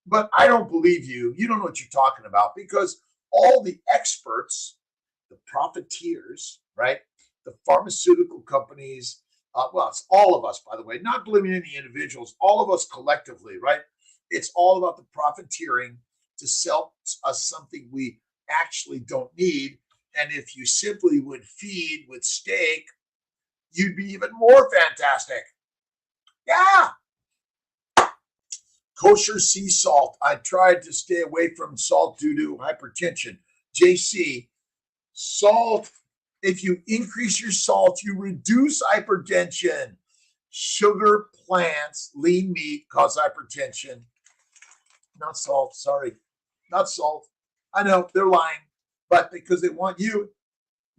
but I don't believe you. You don't know what you're talking about because all the experts, the profiteers, right? The pharmaceutical companies, it's all of us, by the way, not blaming any individuals, all of us collectively, right? It's all about the profiteering to sell us something we actually don't need. And if you simply would feed with steak, you'd be even more fantastic. Yeah. Kosher sea salt. I tried to stay away from salt due to hypertension. JC, salt, if you increase your salt, you reduce hypertension. Sugar, plants, lean meat cause hypertension. Not salt, sorry. Not salt. I know, they're lying. But because they want you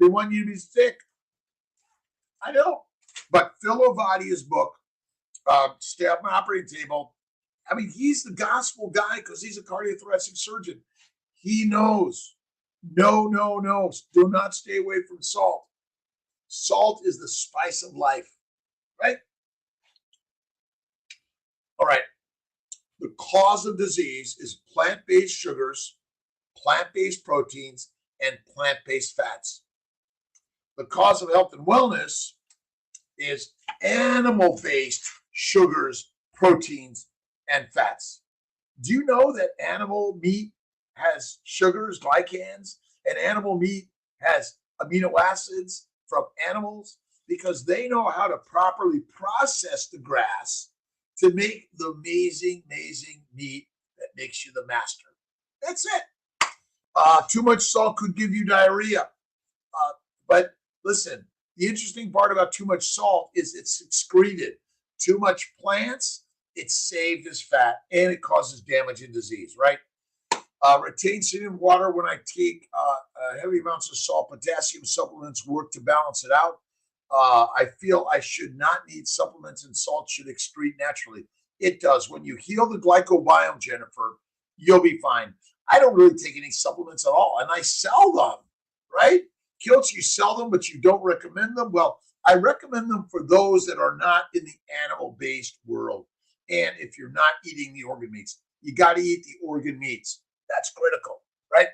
to be sick. I know. But Phil Ovadia's book, Stay Off My Operating Table, I mean, he's the gospel guy because he's a cardiothoracic surgeon. He knows. No. Do not stay away from salt. Salt is the spice of life, right? All right. The cause of disease is plant-based sugars, plant-based proteins, and plant-based fats. The cause of health and wellness is animal-based sugars, proteins, and fats. Do you know that animal meat has sugars, glycans, and animal meat has amino acids from animals? Because they know how to properly process the grass to make the amazing meat that makes you the master. That's it. Too much salt could give you diarrhea. But listen, the interesting part about too much salt is it's excreted. Too much plants, it's saved as fat, and it causes damage and disease, right? Retain sodium water when I take heavy amounts of salt. Potassium supplements work to balance it out. I feel I should not need supplements, and salt should excrete naturally. It does. When you heal the glycobiome, Jennifer, you'll be fine. I don't really take any supplements at all, and I sell them, right? Kiltz, you sell them, but you don't recommend them. Well, I recommend them for those that are not in the animal-based world. And if you're not eating the organ meats, you got to eat the organ meats. That's critical, right?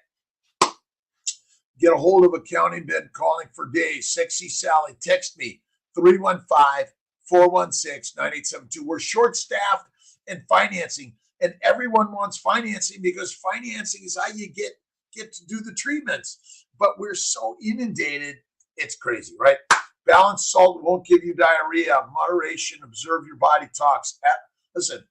Get a hold of accounting, been calling for days. Sexy Sally, text me, 315-416-9872. We're short-staffed and financing, and everyone wants financing because financing is how you get to do the treatments. But we're so inundated, it's crazy, right? Balanced salt won't give you diarrhea. Moderation, observe your body talks. Listen,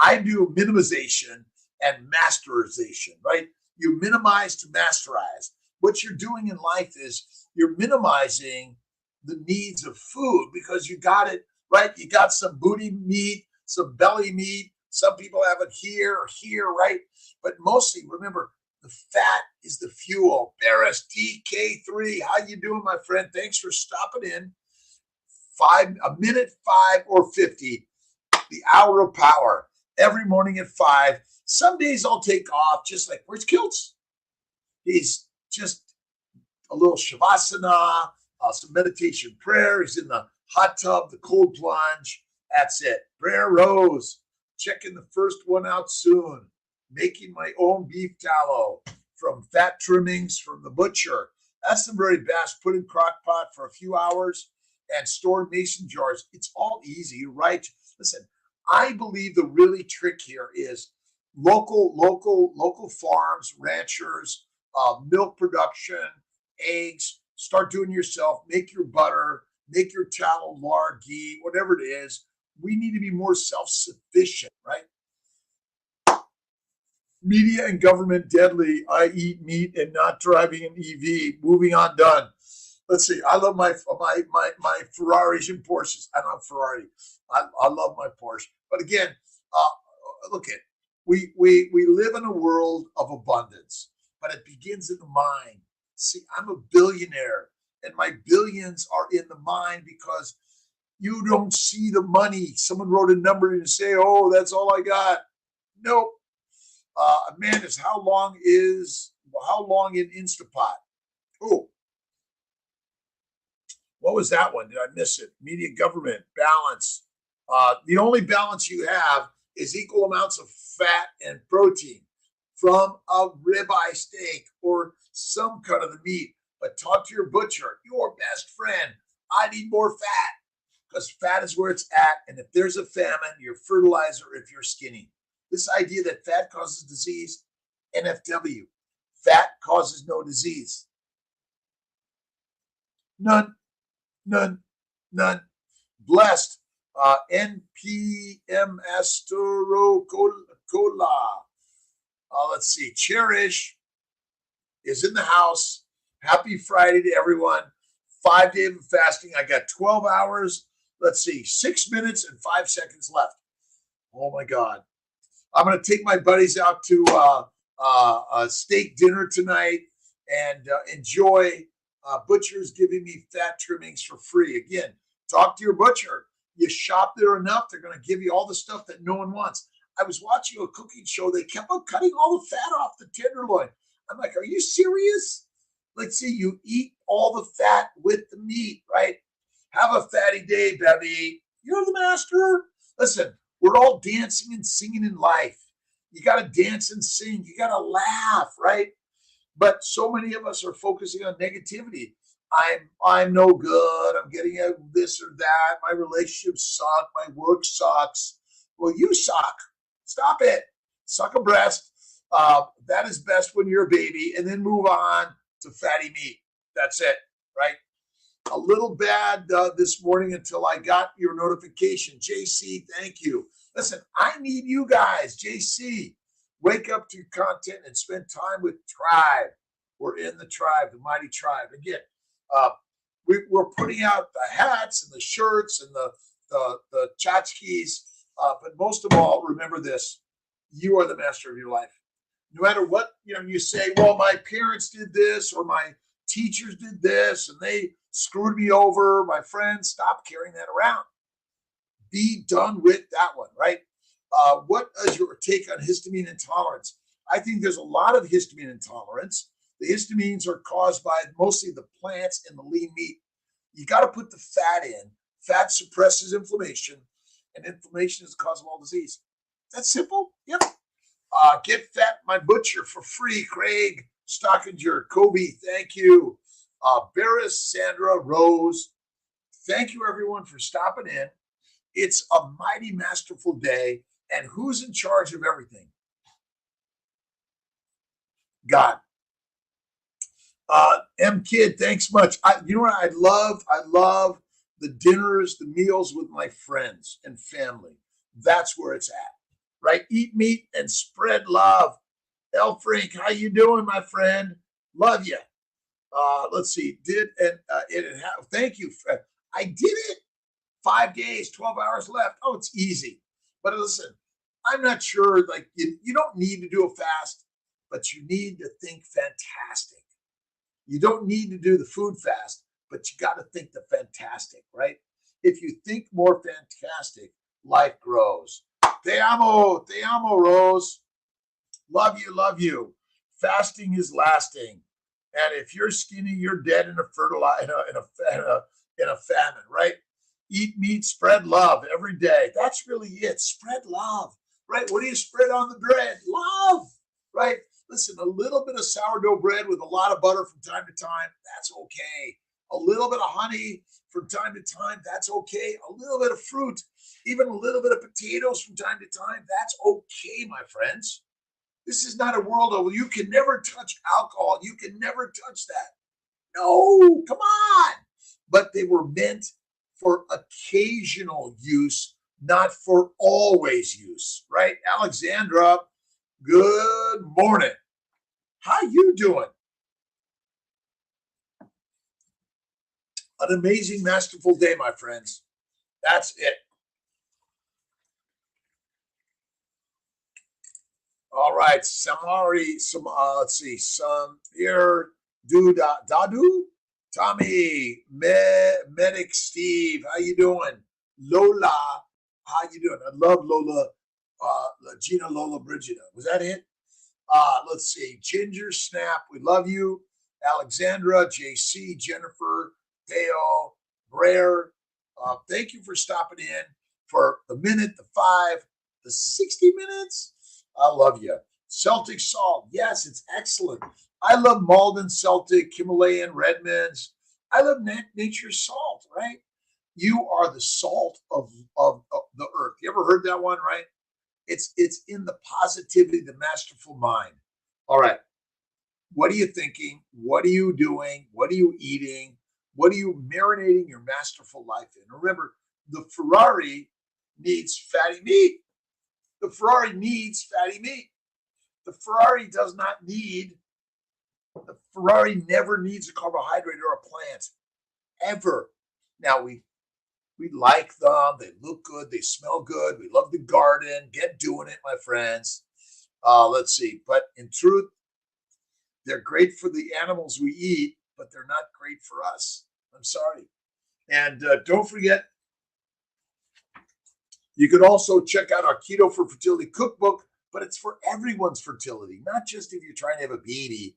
I do minimization and masterization, right? You minimize to masterize. what you're doing in life is you're minimizing the needs of food because you got it, right? You got some booty meat, some belly meat. Some people have it here or here, right? But mostly, remember, the fat is the fuel. Barris DK3, how you doing, my friend? Thanks for stopping in. A minute 5 or 50, the hour of power. Every morning at 5. Some days I'll take off, just like, where's Kiltz? He's just a little shavasana, some meditation prayer. He's in the hot tub, the cold plunge. That's it. Brer Rose, checking the first one out soon. Making my own beef tallow from fat trimmings from the butcher. That's the very best. Put in crock pot for a few hours and store in mason jars. It's all easy, right? Listen, I believe the really trick here is local farms, ranchers, milk production, eggs. Start doing yourself. Make your butter. Make your tallow, lard, ghee, whatever it is. We need to be more self-sufficient, right? Media and government deadly. I eat meat and not driving an EV. Moving on, done. Let's see. I love my Ferraris and Porsches. I love Ferrari. I love my Porsche. But again, look at we live in a world of abundance, but it begins in the mind. See, I'm a billionaire, and my billions are in the mind because you don't see the money. Someone wrote a number and say, "Oh, that's all I got." Nope. Man, is how long in Instapot? Oh, what was that one? Did I miss it? Media, government, balance. The only balance you have is equal amounts of fat and protein from a ribeye steak or some cut of the meat. But talk to your butcher, your best friend. I need more fat because fat is where it's at. And if there's a famine, you're fertilizer if you're skinny. This idea that fat causes disease, NFW, fat causes no disease. None. Blessed. NPMS Cola. Let's see. Cherish is in the house. Happy Friday to everyone. 5 days of fasting. I got 12 hours. Let's see. 6 minutes and 5 seconds left. Oh my God. I'm going to take my buddies out to a steak dinner tonight and enjoy butchers giving me fat trimmings for free. Again, talk to your butcher. You shop there enough, they're going to give you all the stuff that no one wants. I was watching a cooking show. They kept on cutting all the fat off the tenderloin. I'm like, are you serious? Let's see, you eat all the fat with the meat, right? Have a fatty day, Bebby. You're the master. Listen, we're all dancing and singing in life. You got to dance and sing. You got to laugh, right? But so many of us are focusing on negativity. I'm no good. I'm getting this or that. My relationships suck. My work sucks. Well, you suck. Stop it. Suck a breast. That is best when you're a baby, and then move on to fatty meat. That's it, right? A little bad this morning until I got your notification. JC, thank you. Listen, I need you guys. JC, wake up to content and spend time with Tribe. We're in the tribe, the mighty tribe. Again, we're putting out the hats and the shirts and the tchotchkes. But most of all, remember this. You are the master of your life. No matter what, you say, well, my parents did this or my teachers did this and they screwed me over. My friends, stop carrying that around. Be done with that one, right? What is your take on histamine intolerance? I think there's a lot of histamine intolerance. The histamines are caused by mostly the plants and the lean meat. You got to put the fat in. Fat suppresses inflammation, and inflammation is the cause of all disease. That's simple. Yep. Get fat, my butcher, for free. Craig Stockinger, Kobe, thank you. Barris, Sandra, Rose, thank you everyone for stopping in. It's a mighty masterful day, and who's in charge of everything? God. M Kid, thanks much. You know what I love? I love the dinners, the meals with my friends and family. That's where it's at, right? Eat meat and spread love. El Frank, how you doing, my friend? Love you. Let's see. Thank you. I did it. 5 days, 12 hours left. Oh, it's easy. But listen, I'm not sure. Like you don't need to do a fast, but you need to think fantastic. You don't need to do the food fast, but you got to think the fantastic, right? If you think more fantastic, life grows. Te amo, Rose. Love you, love you. Fasting is lasting. And if you're skinny, you're dead in a famine, right? Eat meat, spread love every day. That's really it. Spread love, right? What do you spread on the bread? Love, right? Listen, a little bit of sourdough bread with a lot of butter from time to time, that's okay. A little bit of honey from time to time, that's okay. A little bit of fruit, even a little bit of potatoes from time to time, that's okay, my friends. This is not a world of you can never touch alcohol. You can never touch that. No, come on. But they were meant for occasional use, not for always use, right? Alexandra, good morning. How you doing? An amazing, masterful day, my friends. That's it. All right, Samari, let's see, some here, Dadu, Tommy, Medic Steve, how you doing? Lola, how you doing? I love Lola, Gina Lola Brigida. Was that it? Let's see, Ginger Snap, we love you. Alexandra, JC, Jennifer, Dale, Brer, thank you for stopping in for the minute, the 5, the 60 minutes. I love you. Celtic salt. Yes, it's excellent. I love Malden Celtic, Himalayan Redmonds. I love nature's salt, right? You are the salt of the earth. You ever heard that one, right? It's in the positivity, the masterful mind. All right. What are you thinking? What are you doing? What are you eating? What are you marinating your masterful life in? Remember, the Ferrari needs fatty meat. The Ferrari needs fatty meat. The Ferrari does not need, the Ferrari never needs a carbohydrate or a plant, ever. Now, we like them. They look good. They smell good. We love the garden. Get doing it, my friends. Let's see. But in truth, they're great for the animals we eat, but they're not great for us. I'm sorry. And don't forget, you can also check out our Keto for Fertility cookbook, but it's for everyone's fertility, not just if you're trying to have a baby.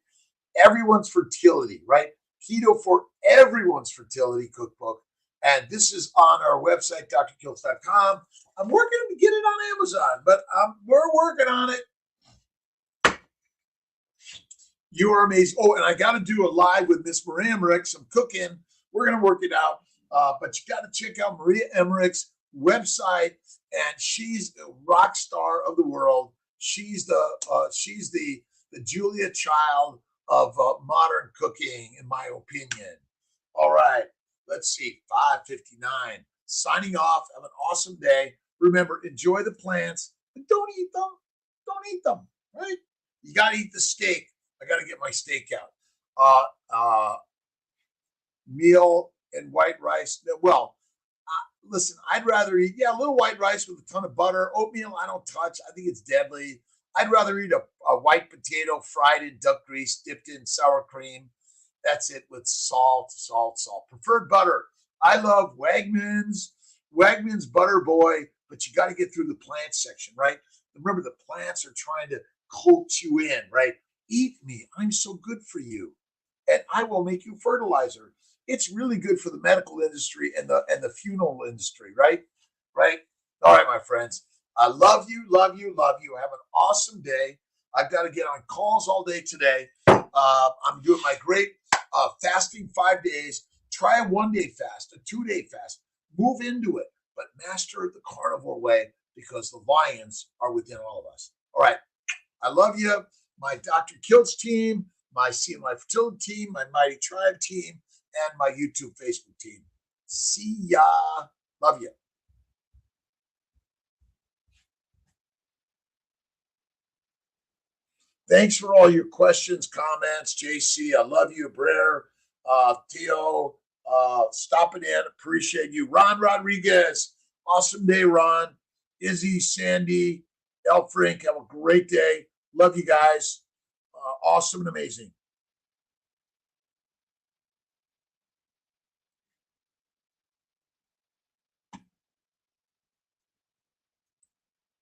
Everyone's fertility, right? Keto for everyone's fertility cookbook. And this is on our website, drkiltz.com. I'm working to get it on Amazon, but we're working on it. You are amazing. Oh, and I got to do a live with Miss Maria Emmerich, some cooking. We're going to work it out. But you got to check out Maria Emmerich's website, and she's a rock star of the world. She's the Julia Child of modern cooking, in my opinion. All right, let's see, 5:59. Signing off. Have an awesome day. Remember, enjoy the plants, but don't eat them. Don't eat them. Right? You got to eat the steak. I got to get my steak out. Meal and white rice. Well, listen, I'd rather eat, a little white rice with a ton of butter. Oatmeal, I don't touch. I think it's deadly. I'd rather eat a white potato fried in duck grease, dipped in sour cream. That's it, with salt. Preferred butter. I love Wegmans Butter Boy, but you got to get through the plant section, right? Remember, the plants are trying to coat you in, right? Eat me. I'm so good for you. And I will make you fertilizer. It's really good for the medical industry and the funeral industry, right? Right? All right, my friends. I love you, love you, love you. Have an awesome day. I've got to get on calls all day today. I'm doing my great fasting 5 days. Try a 1-day fast, a 2-day fast. Move into it, but master the carnivore way, because the lions are within all of us. All right. I love you. My Dr.Kiltz team, my CMI Fertility team, my Mighty Tribe team, and my YouTube, Facebook team. See ya. Love you. Thanks for all your questions, comments. JC, I love you. Brer, Theo, stopping in. Appreciate you. Ron Rodriguez, awesome day, Ron. Izzy, Sandy, Elfrink, have a great day. Love you guys. Awesome and amazing.